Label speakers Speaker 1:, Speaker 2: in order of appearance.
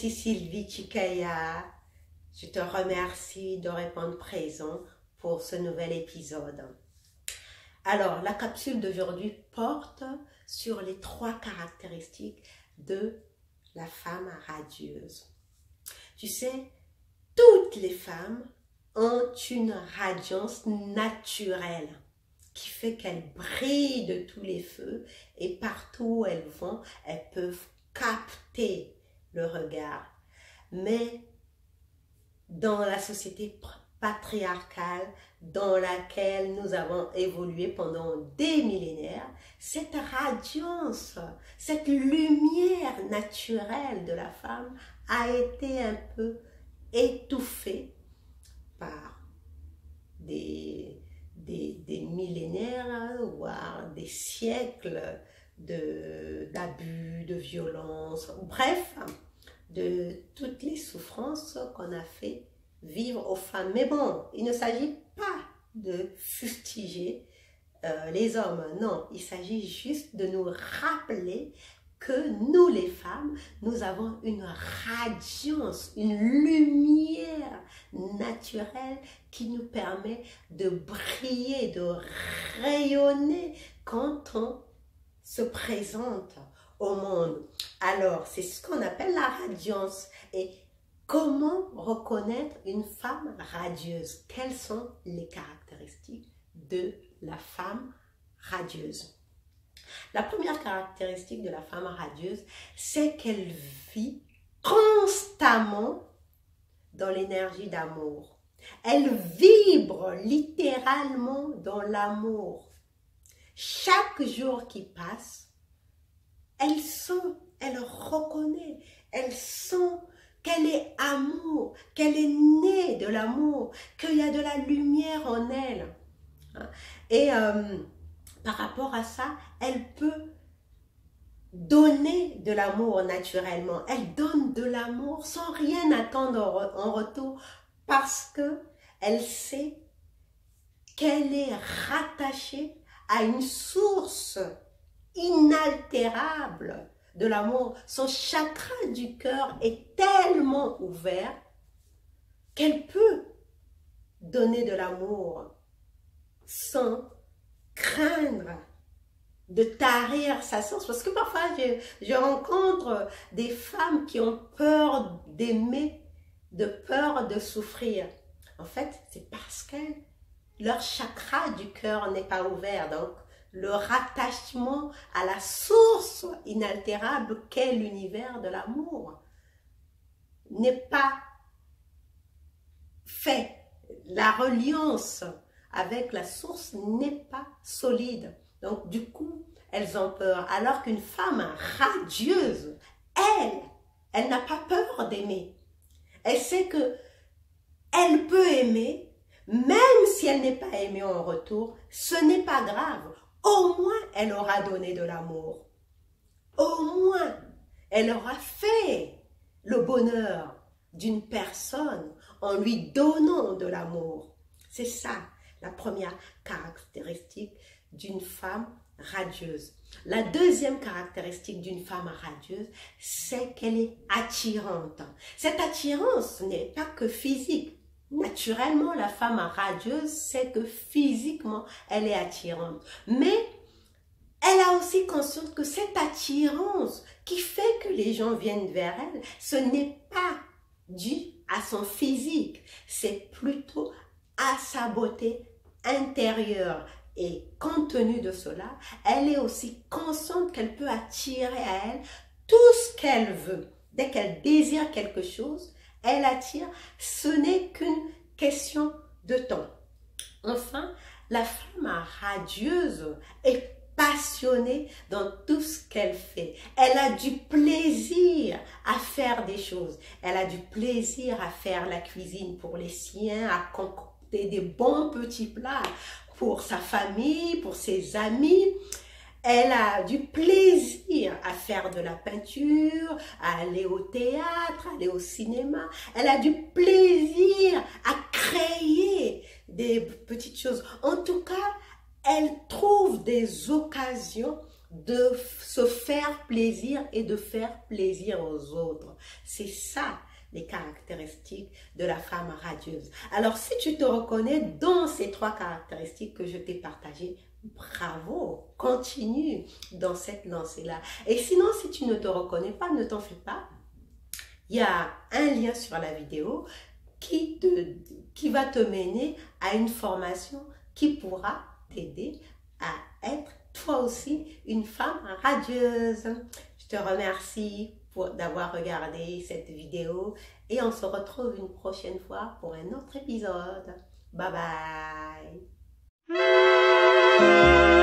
Speaker 1: ici Sylvie Chikaya. Je te remercie de répondre présent pour ce nouvel épisode. Alors, la capsule d'aujourd'hui porte sur les 3 caractéristiques de la femme radieuse. Tu sais, toutes les femmes ont une radiance naturelle qui fait qu'elles brillent de tous les feux et partout où elles vont, elles peuvent capter le regard. Mais dans la société patriarcale dans laquelle nous avons évolué pendant des millénaires, cette radiance, cette lumière naturelle de la femme a été un peu étouffée par des millénaires, voire des siècles d'abus, de violence, bref, de toutes les souffrances qu'on a fait vivre aux femmes. Mais bon, il ne s'agit pas de fustiger les hommes, non, il s'agit juste de nous rappeler que nous les femmes, nous avons une radiance, une lumière naturelle qui nous permet de briller, de rayonner quand on se présente au monde. Alors, c'est ce qu'on appelle la radiance. Et comment reconnaître une femme radieuse? Quelles sont les caractéristiques de la femme radieuse? La première caractéristique de la femme radieuse, c'est qu'elle vit constamment dans l'énergie d'amour. Elle vibre littéralement dans l'amour. Chaque jour qui passe, elle sent, elle reconnaît, elle sent qu'elle est amour, qu'elle est née de l'amour, qu'il y a de la lumière en elle. Et par rapport à ça, elle peut donner de l'amour naturellement. Elle donne de l'amour sans rien attendre en retour parce que elle sait qu'elle est rattachée à une source inaltérable de l'amour. Son chakra du cœur est tellement ouvert qu'elle peut donner de l'amour sans craindre de tarir sa source. Parce que parfois, je rencontre des femmes qui ont peur d'aimer, de peur de souffrir. En fait, c'est parce que leur chakra du cœur n'est pas ouvert. Donc, le rattachement à la source inaltérable qu'est l'univers de l'amour n'est pas fait. La reliance avec la source n'est pas solide. Donc, du coup, elles ont peur. Alors qu'une femme radieuse, elle n'a pas peur d'aimer. Elle sait que elle peut aimer, même si elle n'est pas aimée en retour, ce n'est pas grave. Au moins, elle aura donné de l'amour. Au moins, elle aura fait le bonheur d'une personne en lui donnant de l'amour. C'est ça, la première caractéristique d'une femme radieuse. La deuxième caractéristique d'une femme radieuse, c'est qu'elle est attirante. Cette attirance n'est pas que physique. Naturellement, la femme radieuse sait que physiquement, elle est attirante. Mais elle a aussi conscience que cette attirance qui fait que les gens viennent vers elle, ce n'est pas dû à son physique, c'est plutôt à sa beauté intérieure. Et compte tenu de cela, elle est aussi consciente qu'elle peut attirer à elle tout ce qu'elle veut. Dès qu'elle désire quelque chose, elle attire. Ce n'est qu'une question de temps. Enfin, la femme radieuse est passionnée dans tout ce qu'elle fait. Elle a du plaisir à faire des choses. Elle a du plaisir à faire la cuisine pour les siens, à concocter des bons petits plats pour sa famille, pour ses amis. Elle a du plaisir à faire de la peinture, à aller au théâtre, à aller au cinéma. Elle a du plaisir à créer des petites choses. En tout cas, elle trouve des occasions de se faire plaisir et de faire plaisir aux autres. C'est ça les caractéristiques de la femme radieuse. Alors, si tu te reconnais dans ces 3 caractéristiques que je t'ai partagées, bravo, continue dans cette lancée-là. Et sinon, si tu ne te reconnais pas, ne t'en fais pas. Il y a un lien sur la vidéo qui va te mener à une formation qui pourra t'aider à être toi aussi une femme radieuse. Je te remercie d'avoir regardé cette vidéo et on se retrouve une prochaine fois pour un autre épisode. Bye bye.